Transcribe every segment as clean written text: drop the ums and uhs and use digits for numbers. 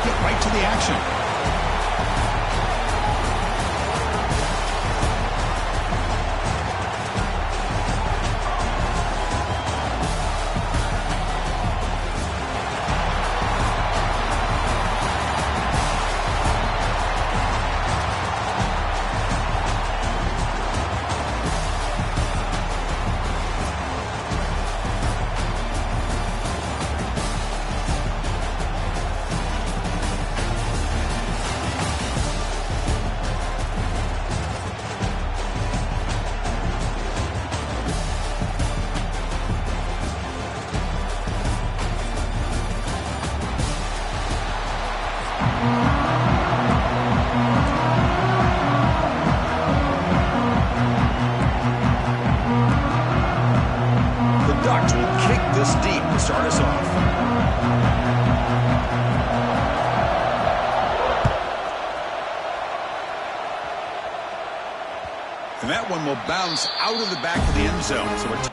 get right to the action. Start us off. And that one will bounce out of the back of the end zone. So we're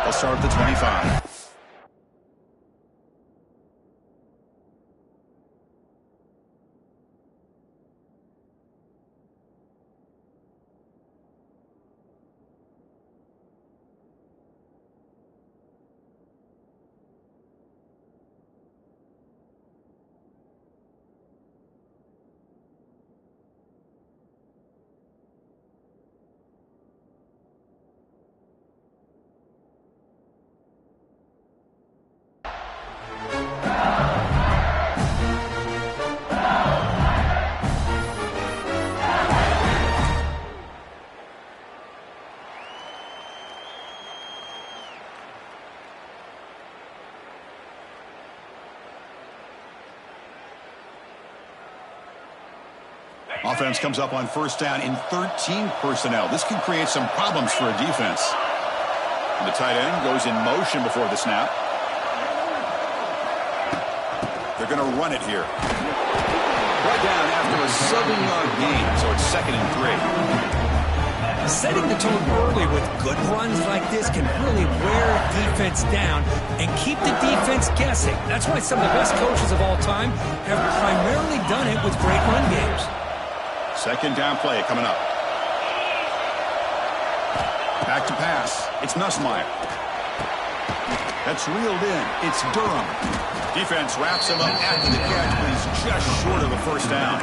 they'll start at the 25. Offense comes up on first down in 13 personnel. This can create some problems for a defense. And the tight end goes in motion before the snap. They're going to run it here. Right down after a 7-yard gain, so it's 2nd and 3. Setting the tone early with good runs like this can really wear a defense down and keep the defense guessing. That's why some of the best coaches of all time have primarily done it with great run games. 2nd down play coming up. Back to pass. It's Nussmeier. That's reeled in. It's Durham. Defense wraps him up after the catch, but he's just short of the first down.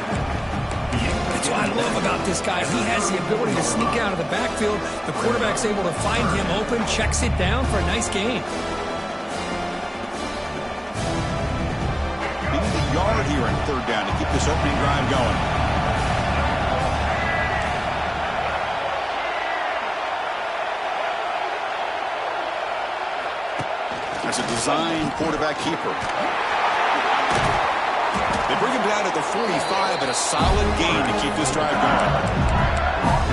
That's what I love about this guy. He has the ability to sneak out of the backfield. The quarterback's able to find him open, checks it down for a nice gain. Needing the yard here in 3rd down to keep this opening drive going. That's a design quarterback keeper. They bring him down at the 45 and a solid gain to keep this drive going.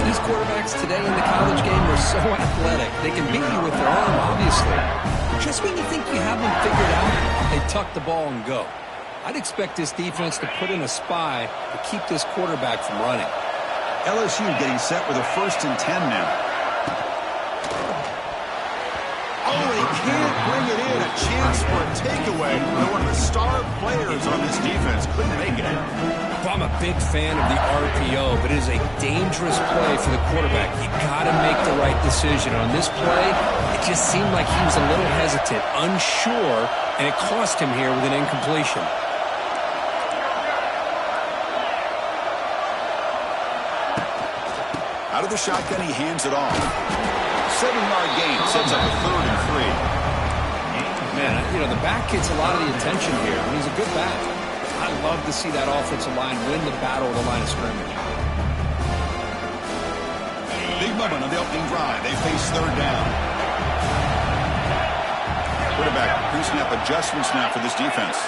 These quarterbacks today in the college game are so athletic. They can beat you with their arm, obviously. Just when you think you have them figured out, they tuck the ball and go. I'd expect this defense to put in a spy to keep this quarterback from running. LSU getting set with a 1st and 10 now. Oh, they can't bring it in. A chance for a takeaway. But one of the star players on this defense couldn't make it. Well, I'm a big fan of the RPO, but it is a dangerous play for the quarterback. You got to make the right decision. On this play, it just seemed like he was a little hesitant, unsure, and it cost him here with an incompletion. Out of the shotgun, he hands it off. 7-yard gain sets up a 3rd and 3. Man, the back gets a lot of the attention here. I mean, he's a good back. I love to see that offensive line win the battle of the line of scrimmage. Big moment on the opening drive. They face 3rd down. Quarterback pre-snap adjustments now for this defense.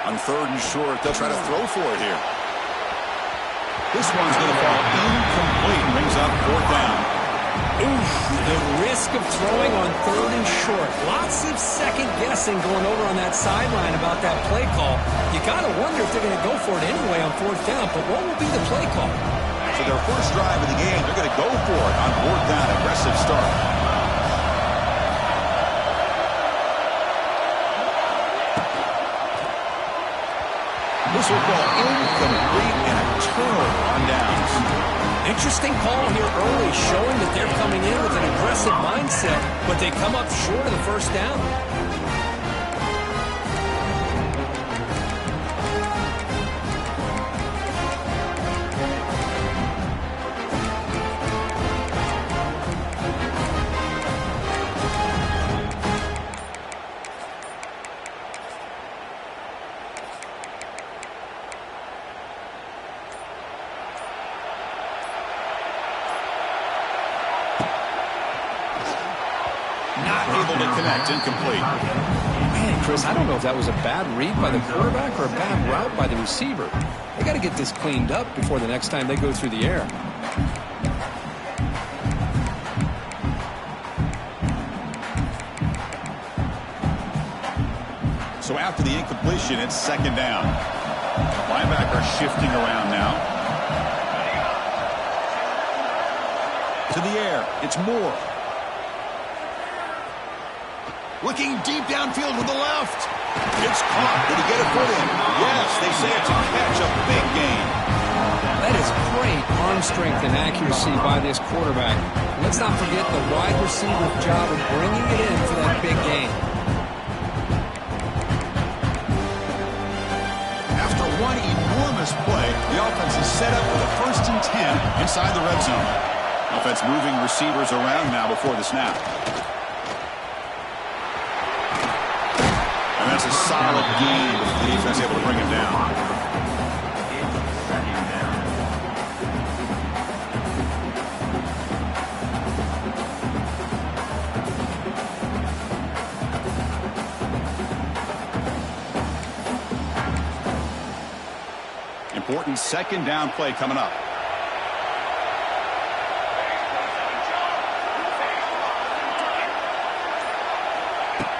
On 3rd and short, they'll try to throw for it here. This one's going to fall incomplete and brings up 4th down. Oof, the risk of throwing on 3rd and short. Lots of second guessing going over on that sideline about that play call. You got to wonder if they're going to go for it anyway on 4th down, but what will be the play call? So their first drive of the game, they're going to go for it on 4th down. Aggressive start. This will fall incomplete and a turnover on downs. Interesting call here early, showing that they're coming in with an aggressive mindset, but they come up short of the first down. Incomplete. Man, Chris, I don't know if that was a bad read by the quarterback or a bad route by the receiver. They got to get this cleaned up before the next time they go through the air. So after the incompletion, it's 2nd down. Linebacker shifting around now. To the air. It's Moore. Looking deep downfield with the left. It's caught. Did he get a foot in? Yes, they say it's a catch, a big gain. That is great arm strength and accuracy by this quarterback. Let's not forget the wide receiver's job of bringing it in for that big gain. After one enormous play, the offense is set up with a 1st and 10 inside the red zone. Offense moving receivers around now before the snap. And that's a solid gain with the defense able to bring him down. Important 2nd down play coming up.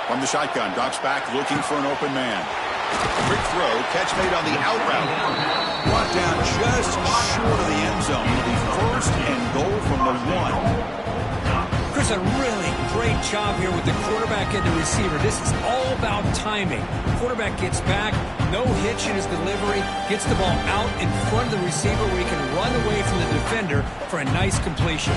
From the shotgun, drops back, looking for an open man. Quick throw, catch made on the out route. Brought down just short of the end zone. It'll be 1st and goal from the 1. Chris, a really great job here with the quarterback and the receiver. This is all about timing. Quarterback gets back, no hitch in his delivery, gets the ball out in front of the receiver where he can run away from the defender for a nice completion.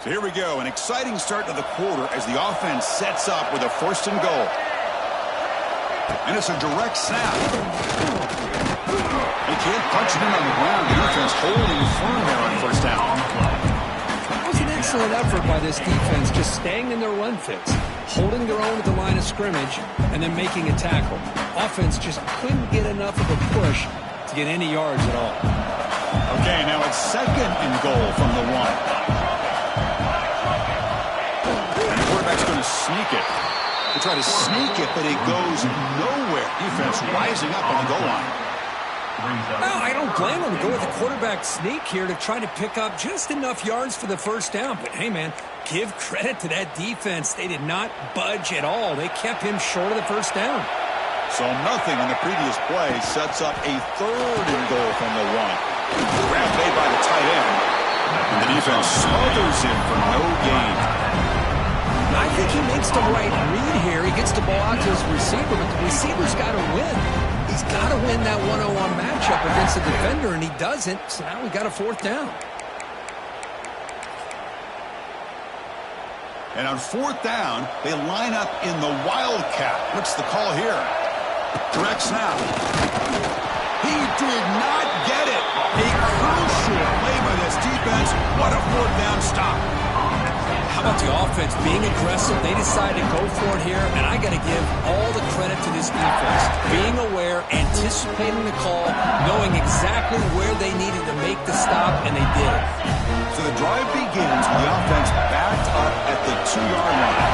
So here we go, an exciting start to the quarter as the offense sets up with a 1st and goal. And it's a direct snap. They can't punch it in on the ground. The defense holding firm there on 1st down. That was an excellent effort by this defense, just staying in their run fits, holding their own at the line of scrimmage, and then making a tackle. Offense just couldn't get enough of a push to get any yards at all. Okay, now it's 2nd and goal from the 1. Quarterback's going to sneak it. They try to sneak it, but it goes nowhere. Defense rising up on the goal line. No, I don't blame them to go with the quarterback sneak here to try to pick up just enough yards for the 1st down. But, hey, man, give credit to that defense. They did not budge at all. They kept him short of the 1st down. So nothing in the previous play sets up a third and goal from the 1. Grab made by the tight end. And the defense smothers him for no gain. I think he makes the right read here. He gets the ball out to his receiver, but the receiver's got to win. He's got to win that one-on-one matchup against the defender, and he doesn't. So now we got a 4th down. And on 4th down, they line up in the Wildcat. What's the call here? Direct snap. He did not get it. A crucial play by this defense. What a 4th down stop. How about the offense being aggressive? They decided to go for it here, and I got to give all the credit to this defense. Being aware, anticipating the call, knowing exactly where they needed to make the stop, and they did it. So the drive begins with the offense backed up at the 2-yard line.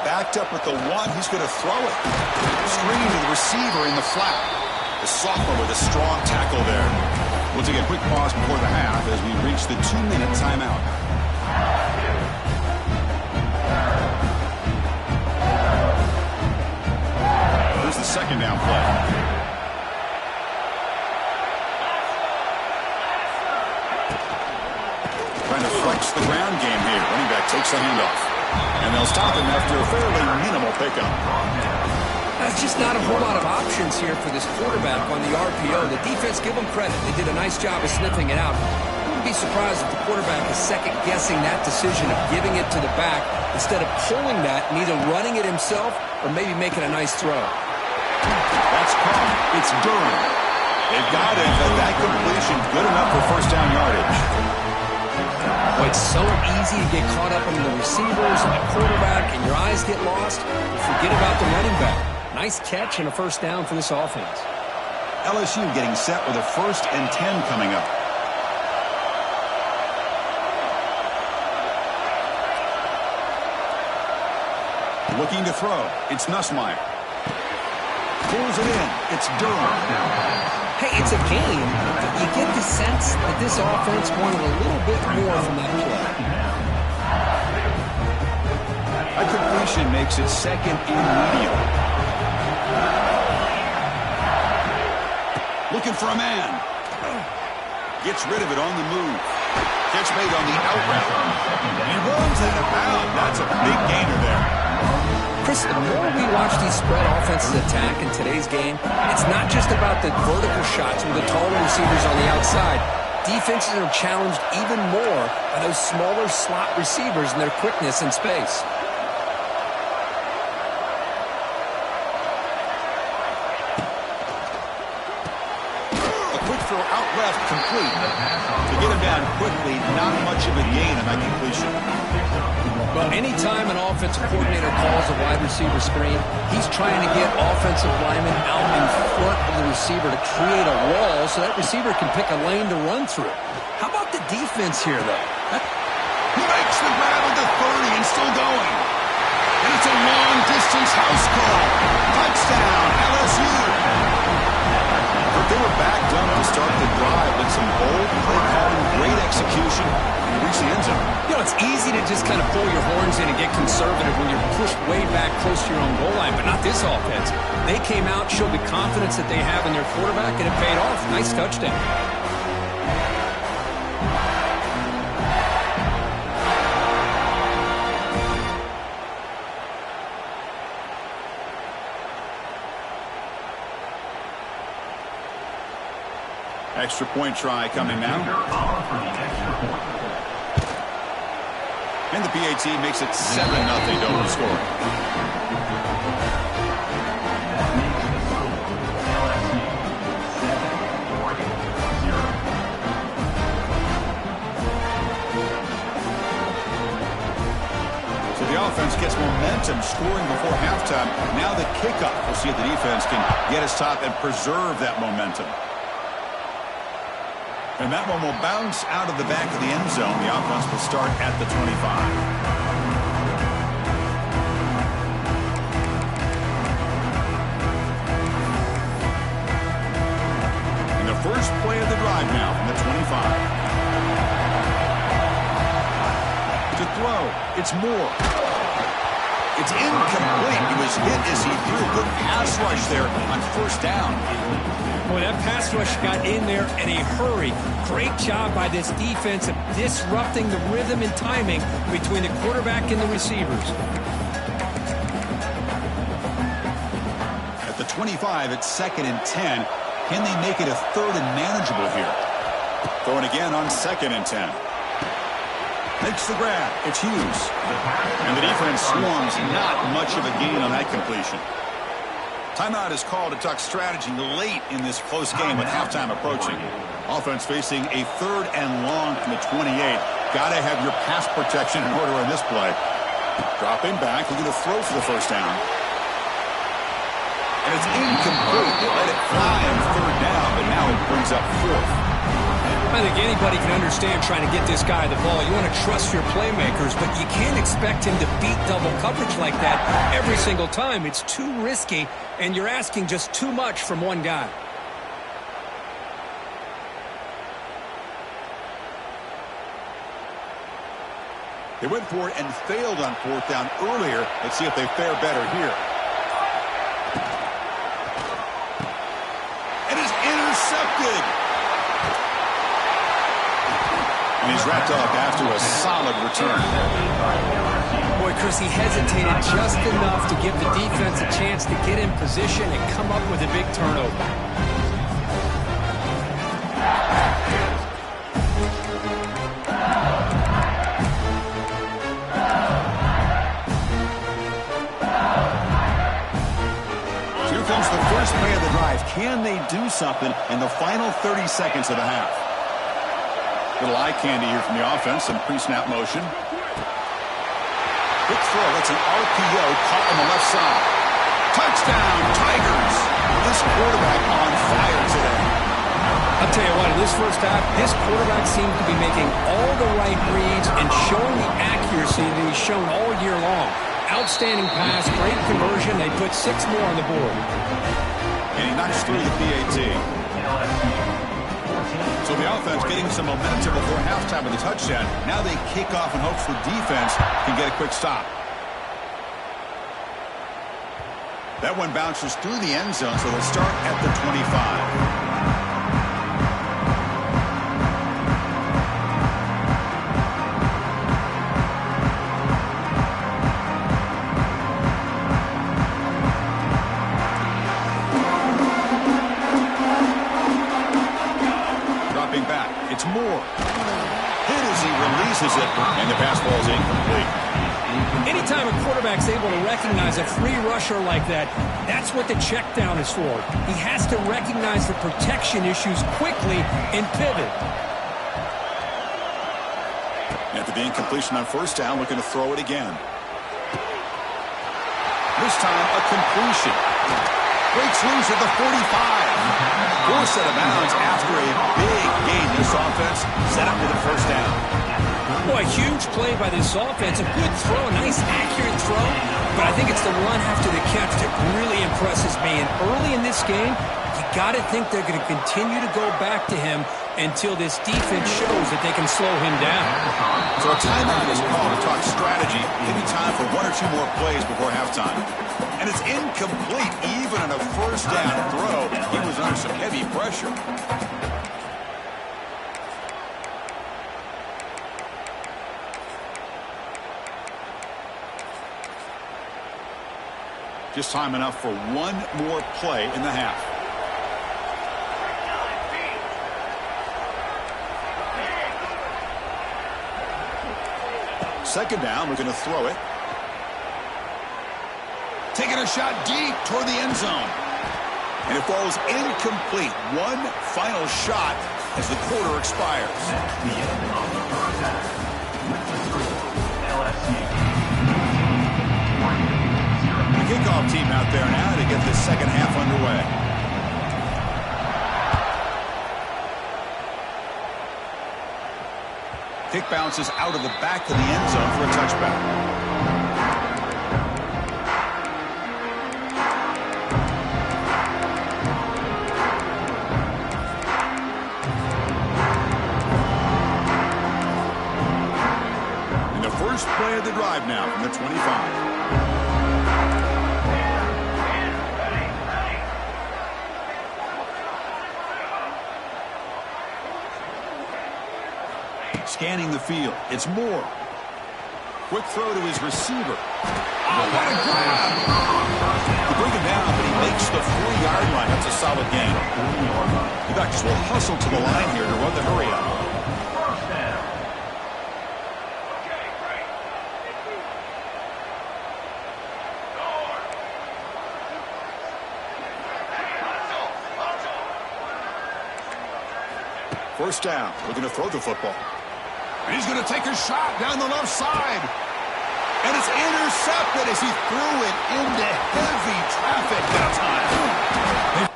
Backed up at the 1, he's going to throw it. Screen to the receiver in the flat. The sophomore with a strong tackle there. We'll take a quick pause before the half as we reach the 2-minute timeout. Here's the 2nd down play. Trying to flex the ground game here. Running back takes the handoff. And they'll stop him after a fairly minimal pickup. That's just not a whole lot of options here for this quarterback on the RPO. The defense, give them credit. They did a nice job of sniffing it out. I wouldn't be surprised if the quarterback is second-guessing that decision of giving it to the back instead of pulling that and either running it himself or maybe making a nice throw. That's caught. It's Durham. They've got it, but that completion good enough for 1st down yardage. Well, it's so easy to get caught up in the receivers and the quarterback, and your eyes get lost. You forget about the running back. Nice catch and a 1st down for this offense. LSU getting set with a 1st and 10 coming up. Looking to throw. It's Nussmeier. Pulls it in. It's Durham. Hey, it's a game, but you get the sense that this offense wanted a little bit more from that play. A completion makes it 2nd and medium. Looking for a man. Gets rid of it on the move. Catch made on the out route. He runs out of bounds. That's a big gainer there. Chris, the more we watch these spread offenses attack in today's game, it's not just about the vertical shots with the taller receivers on the outside. Defenses are challenged even more by those smaller slot receivers and their quickness in space. Out left, complete. To get him down quickly, not much of a gain on that completion. Well, anytime an offensive coordinator calls a wide receiver screen, he's trying to get offensive linemen out in front of the receiver to create a wall so that receiver can pick a lane to run through. How about the defense here, though? He makes the grab at the 30 and still going. And it's a long-distance house call. Touchdown, LSU. But they were backed up to start the drive with some bold play calling, great execution, and reach the end zone. You know, it's easy to just kind of pull your horns in and get conservative when you're pushed way back close to your own goal line, but not this offense. They came out, showed the confidence that they have in their quarterback, and it paid off. Nice touchdown. Extra point try coming now. And the PAT makes it 7-0 Dover score. So the offense gets momentum scoring before halftime. Now the kickoff. We'll see if the defense can get us top and preserve that momentum. And that one will bounce out of the back of the end zone. The offense will start at the 25. And the first play of the drive now from the 25. To throw. It's Moore. It's incomplete. He was hit as he threw. Good pass rush there on first down. Boy, that pass rush got in there in a hurry. Great job by this defense of disrupting the rhythm and timing between the quarterback and the receivers. At the 25, it's 2nd and 10. Can they make it a 3rd and manageable here? Throwing again on 2nd and 10. Makes the grab. It's Hughes. And the defense swarms. Not much of a gain on that completion. Timeout is called to talk strategy late in this close game with halftime approaching. Offense facing a 3rd and long from the 28. Got to have your pass protection in order on this play. Dropping back, looking to throw for the first down. And it's incomplete. They let it fly on 3rd down, but now it brings up 4th. I think anybody can understand trying to get this guy the ball. You want to trust your playmakers, but you can't expect him to beat double coverage like that every single time. It's too risky, and you're asking just too much from one guy. They went for it and failed on 4th down earlier. Let's see if they fare better here. It is intercepted. And he's wrapped up after a solid return. Boy, Chris, he hesitated just enough to give the defense a chance to get in position and come up with a big turnover. Here comes the first play of the drive. Can they do something in the final 30 seconds of the half? Little eye candy here from the offense. Some pre-snap motion. Quick throw. That's an RPO caught on the left side. Touchdown, Tigers. This quarterback on fire today. I'll tell you what, in this first half, this quarterback seemed to be making all the right reads and showing the accuracy that he's shown all year long. Outstanding pass, great conversion. They put 6 more on the board. And he knocks through the PAT. So the offense getting some momentum before halftime with a touchdown. Now they kick off in hopes the defense can get a quick stop. That one bounces through the end zone, so they'll start at the 25. It's Moore. Hit as he releases it, and the pass ball is incomplete. Anytime a quarterback's able to recognize a free rusher like that, that's what the check down is for. He has to recognize the protection issues quickly and pivot. After the incompletion on first down, looking to throw it again. This time, a completion. Breaks loose at the 45. Forced out of bounds after a big gain. This offense set up with a first down. Boy, huge play by this offense. A good throw, a nice accurate throw. But I think it's the run after the catch that really impresses me. And early in this game, you got to think they're going to continue to go back to him until this defense shows that they can slow him down. So a timeout is called to talk strategy. Give me time for 1 or 2 more plays before halftime. And it's incomplete even on a first down throw. He was under some heavy pressure. Just time enough for 1 more play in the half. Second down, we're going to throw it. Taking a shot deep toward the end zone. And it falls incomplete. One final shot as the quarter expires. The end of the first half. The kickoff team out there now to get the second half underway. Kick bounces out of the back of the end zone for a touchback. First play of the drive now from the 25. Scanning the field. It's Moore. Quick throw to his receiver. Oh, what a grab! You bring him down, but he makes the 4-yard line. That's a solid gain. The Ducks will hustle to the line here to run the hurry up. First down. Looking to throw the football. And he's going to take a shot down the left side. And it's intercepted as he threw it into heavy traffic that time.